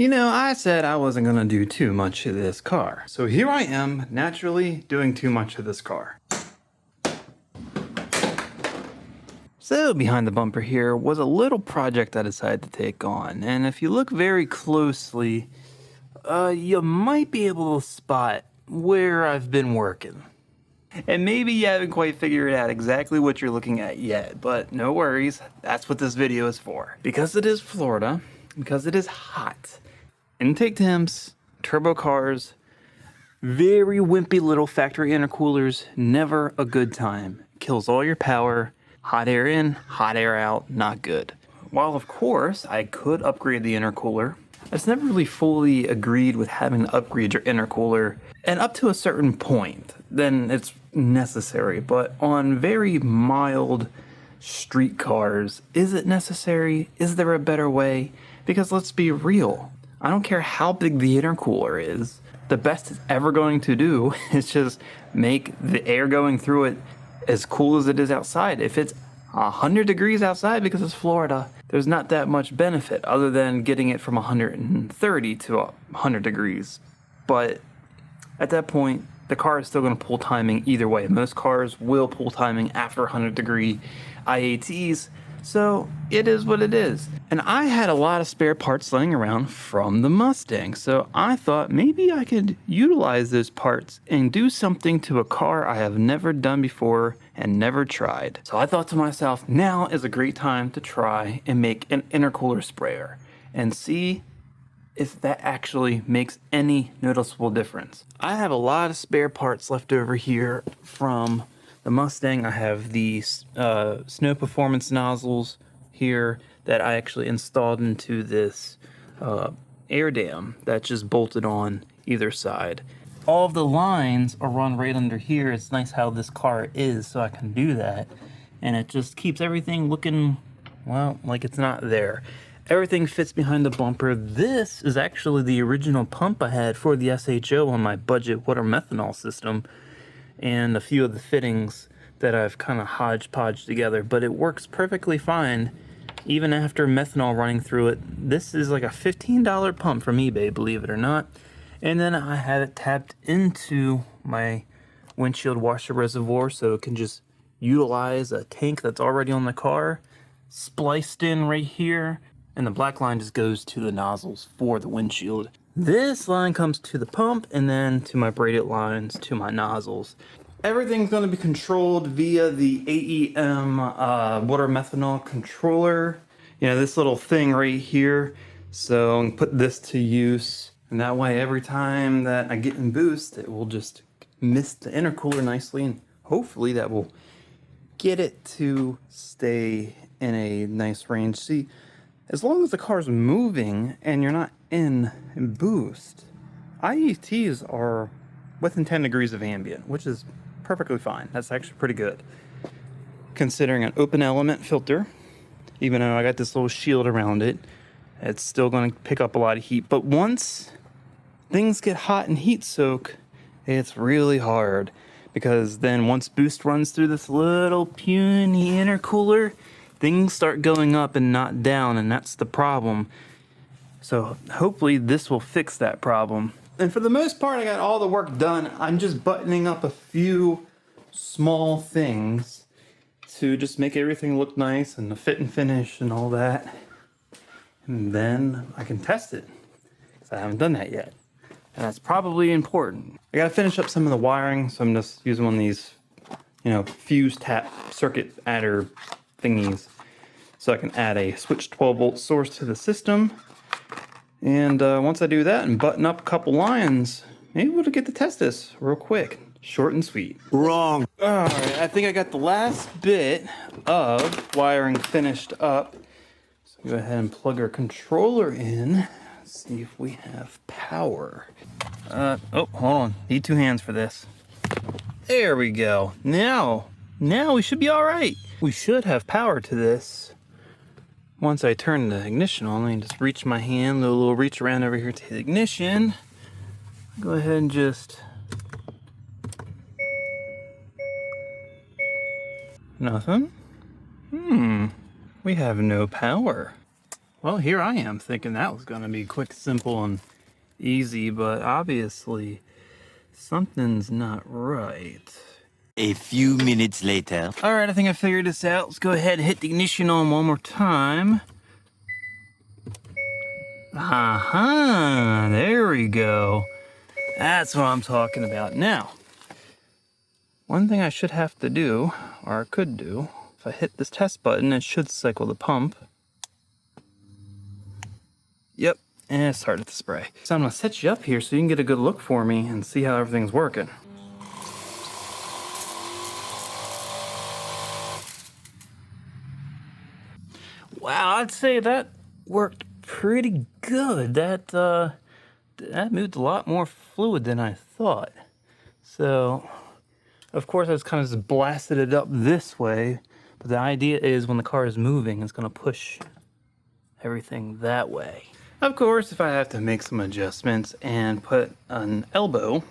You know, I said I wasn't gonna do too much of this car. So here I am, naturally doing too much of this car. So behind the bumper here was a little project I decided to take on. And if you look very closely, you might be able to spot where I've been working. And maybe you haven't quite figured out exactly what you're looking at yet, but no worries, that's what this video is for. Because it is Florida, because it is hot, intake temps, turbo cars, very wimpy little factory intercoolers, never a good time. Kills all your power, hot air in, hot air out, not good. While of course I could upgrade the intercooler, I just never really fully agreed with having to upgrade your intercooler, and up to a certain point, then it's necessary. But on very mild street cars, is it necessary? Is there a better way? Because let's be real, I don't care how big the intercooler is, the best it's ever going to do is just make the air going through it as cool as it is outside. If it's 100 degrees outside because it's Florida, there's not that much benefit other than getting it from 130 to 100 degrees. But at that point, the car is still going to pull timing either way. Most cars will pull timing after 100 degree IATs, so it is what it is. And I had a lot of spare parts laying around from the Mustang, so I thought maybe I could utilize those parts and do something to a car I have never done before and never tried. So I thought to myself, now is a great time to try and make an intercooler sprayer and see if that actually makes any noticeable difference. I have a lot of spare parts left over here from the Mustang. I have the snow performance nozzles here that I actually installed into this air dam that's just bolted on either side. All of the lines are run right under here. It's nice how this car is, so I can do that. And it just keeps everything looking, well, like it's not there. Everything fits behind the bumper. This is actually the original pump I had for the SHO on my budget water methanol system, and a few of the fittings that I've kind of hodgepodged together, but it works perfectly fine even after methanol running through it. This is like a $15 pump from eBay, believe it or not. And then I have it tapped into my windshield washer reservoir so it can just utilize a tank that's already on the car, spliced in right here, and the black line just goes to the nozzles for the windshield. This line comes to the pump and then to my braided lines to my nozzles. Everything's going to be controlled via the AEM water methanol controller. You know, this little thing right here. So I'm going to put this to use. And that way, every time that I get in boost, it will just mist the intercooler nicely. And hopefully that will get it to stay in a nice range. See, as long as the car's moving and you're not in boost, IETs are within 10 degrees of ambient, which is perfectly fine. That's actually pretty good, considering an open element filter. Even though I got this little shield around it, it's still going to pick up a lot of heat. But once things get hot and heat soak, it's really hard, because then once boost runs through this little puny intercooler, things start going up and not down, and that's the problem. So hopefully this will fix that problem. And for the most part, I got all the work done. I'm just buttoning up a few small things to just make everything look nice and the fit and finish and all that. And then I can test it, because I haven't done that yet. And that's probably important. I gotta finish up some of the wiring, so I'm just using one of these, you know, fuse tap circuit adder thingies, so I can add a switch 12 volt source to the system. And once I do that and button up a couple lines, maybe we'll get to test this real quick. Short and sweet. Wrong. All right, I think I got the last bit of wiring finished up. So go ahead and plug our controller in. See if we have power. Oh, hold on. Need two hands for this. There we go. Now we should be all right. We should have power to this. Once I turn the ignition on, I can just reach my hand, do a little reach around over here to the ignition. Go ahead and just... Nothing? We have no power. Well, here I am thinking that was gonna be quick, simple, and easy, but obviously something's not right. A few minutes later. All right, I think I figured this out. Let's go ahead and hit the ignition on one more time. There we go. That's what I'm talking about. Now, one thing I should have to do, or I could do, if I hit this test button, it should cycle the pump. Yep, and it started to spray. So I'm gonna set you up here so you can get a good look for me and see how everything's working. Wow, I'd say that worked pretty good. That moved a lot more fluid than I thought. So, of course, I just kind of just blasted it up this way. But the idea is when the car is moving, it's going to push everything that way. Of course, if I have to make some adjustments and put an elbow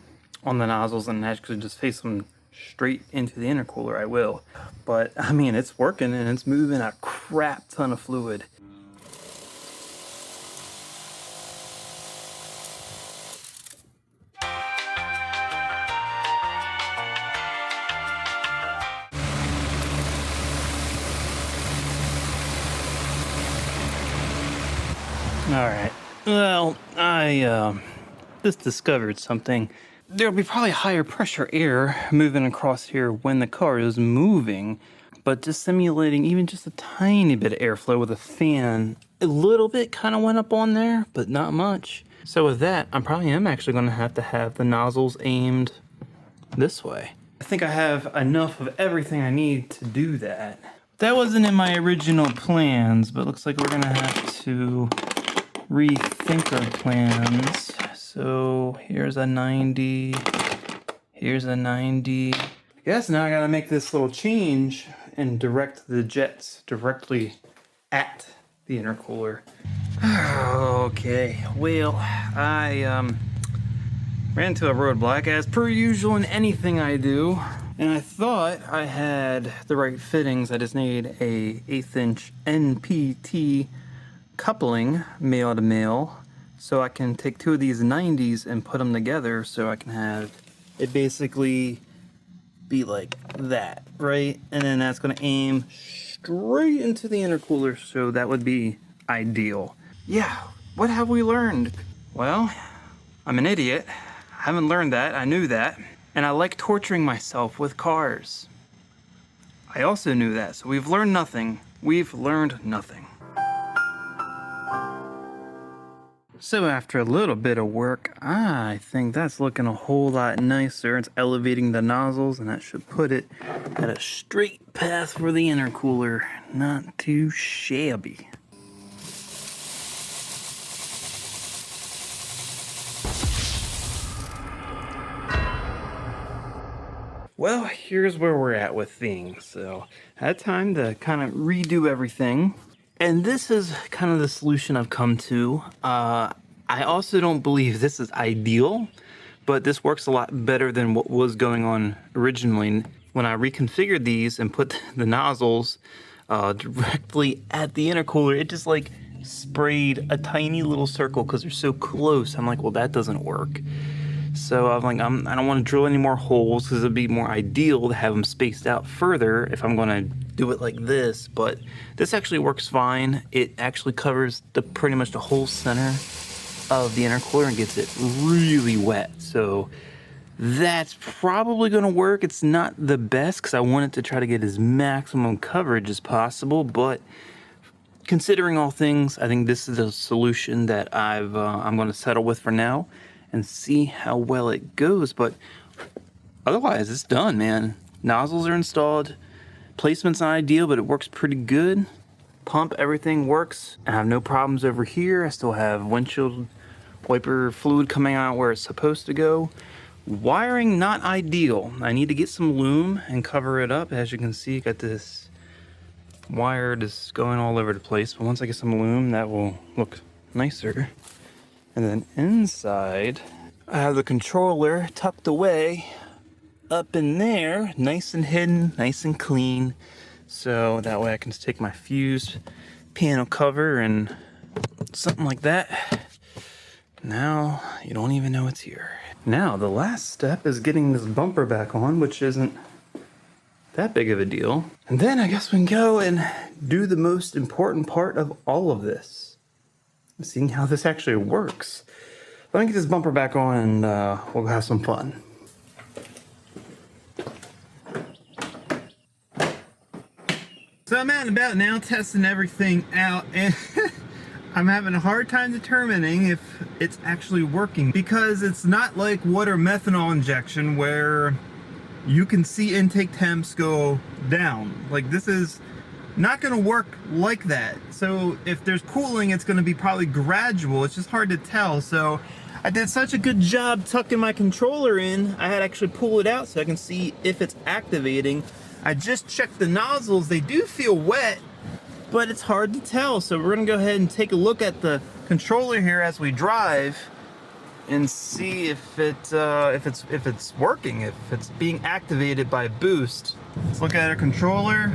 on the nozzles and actually just face them straight into the intercooler, I will. But I mean, it's working and it's moving a crap ton of fluid. All right, well, I just discovered something. There'll be probably higher pressure air moving across here when the car is moving, but just simulating even just a tiny bit of airflow with a fan, a little bit kind of went up on there, but not much. So with that, I probably am actually going to have the nozzles aimed this way. I think I have enough of everything I need to do that. That wasn't in my original plans, but looks like we're going to have to rethink our plans. So here's a 90, here's a 90. I guess now I gotta make this little change and direct the jets directly at the intercooler. Okay, well, I ran into a roadblock as per usual in anything I do. And I thought I had the right fittings. I just need a 1/8 inch NPT coupling male to male, so I can take two of these 90s and put them together so I can have it basically be like that, right? And then that's going to aim straight into the intercooler, so that would be ideal. Yeah, what have we learned? Well, I'm an idiot. I haven't learned that. I knew that. And I like torturing myself with cars. I also knew that, so we've learned nothing. We've learned nothing. So after a little bit of work, I think that's looking a whole lot nicer. It's elevating the nozzles, and that should put it at a straight path for the intercooler. Not too shabby. Well, here's where we're at with things. So I had time to kind of redo everything. And this is kind of the solution I've come to. I also don't believe this is ideal, but this works a lot better than what was going on originally. When I reconfigured these and put the nozzles directly at the intercooler, it just like sprayed a tiny little circle because they're so close. I'm like, well, that doesn't work. So I'm like, I don't want to drill any more holes because it'd be more ideal to have them spaced out further if I'm going to do it like this. But this actually works fine. It actually covers pretty much the whole center of the intercooler and gets it really wet. So that's probably going to work. It's not the best because I wanted to try to get as maximum coverage as possible. But considering all things, I think this is a solution that I'm going to settle with for now and see how well it goes. But otherwise, it's done, man. Nozzles are installed. Placement's not ideal, but it works pretty good. Pump, everything works. I have no problems over here. I still have windshield wiper fluid coming out where it's supposed to go. Wiring, not ideal. I need to get some loom and cover it up. As you can see, got this wire just going all over the place. But once I get some loom, that will look nicer. And then inside, I have the controller tucked away up in there, nice and hidden, nice and clean. So that way I can just take my fused panel cover and Something like that. Now you don't even know it's here. Now the last step is getting this bumper back on, which isn't that big of a deal. And then I guess we can go and do the most important part of all of this. Seeing how this actually works. Let me get this bumper back on and we'll have some fun. So I'm out and about now testing everything out, and I'm having a hard time determining if it's actually working, because it's not like water methanol injection where you can see intake temps go down. Like, this is not going to work like that. So if there's cooling, it's going to be probably gradual. It's just hard to tell. So I did such a good job tucking my controller in, I had to actually pull it out so I can see if it's activating. I just checked the nozzles. They do feel wet, but it's hard to tell. So we're gonna go ahead and take a look at the controller here as we drive and see if it's working, if it's being activated by boost. Let's look at our controller.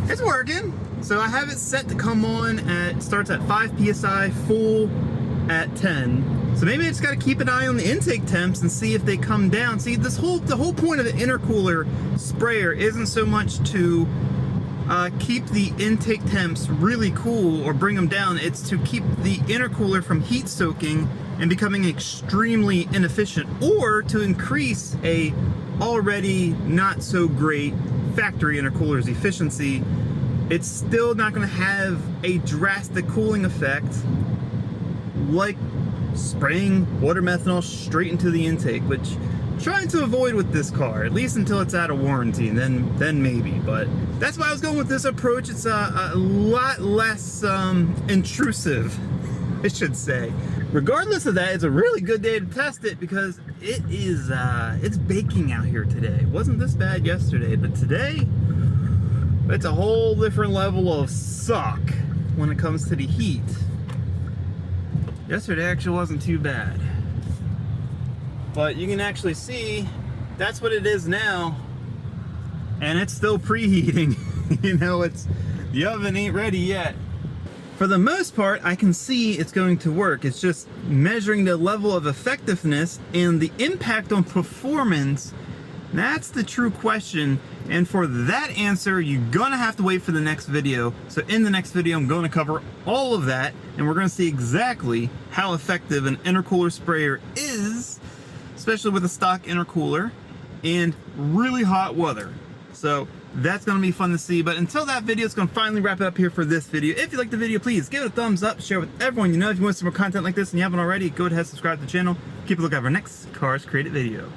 It's working. So I have it set to come on at, starts at 5 psi, full at 10. So maybe I just got to keep an eye on the intake temps and see if they come down. See, the whole point of the intercooler sprayer isn't so much to keep the intake temps really cool or bring them down. It's to keep the intercooler from heat soaking and becoming extremely inefficient, or to increase a already not so great factory intercooler's efficiency. It's still not going to have a drastic cooling effect like spraying water methanol straight into the intake, which I'm trying to avoid with this car, at least until it's out of warranty, and then maybe. But that's why I was going with this approach. It's a lot less intrusive, I should say. Regardless of that, it's a really good day to test it, because it is it's baking out here today. It wasn't this bad yesterday, but today it's a whole different level of suck when it comes to the heat. Yesterday actually wasn't too bad. But you can actually see that's what it is now. And it's still preheating. You know, the oven ain't ready yet. For the most part, I can see it's going to work. It's just measuring the level of effectiveness and the impact on performance. That's the true question. And for that answer, you're gonna have to wait for the next video. So in the next video, I'm gonna cover all of that, and we're gonna see exactly how effective an intercooler sprayer is, especially with a stock intercooler and really hot weather. So that's gonna be fun to see. But until that video, it's gonna finally wrap it up here for this video. If you liked the video, please give it a thumbs up, share with everyone you know. If you want some more content like this and you haven't already, go ahead and subscribe to the channel. Keep a look out for our next Karz Kreated video.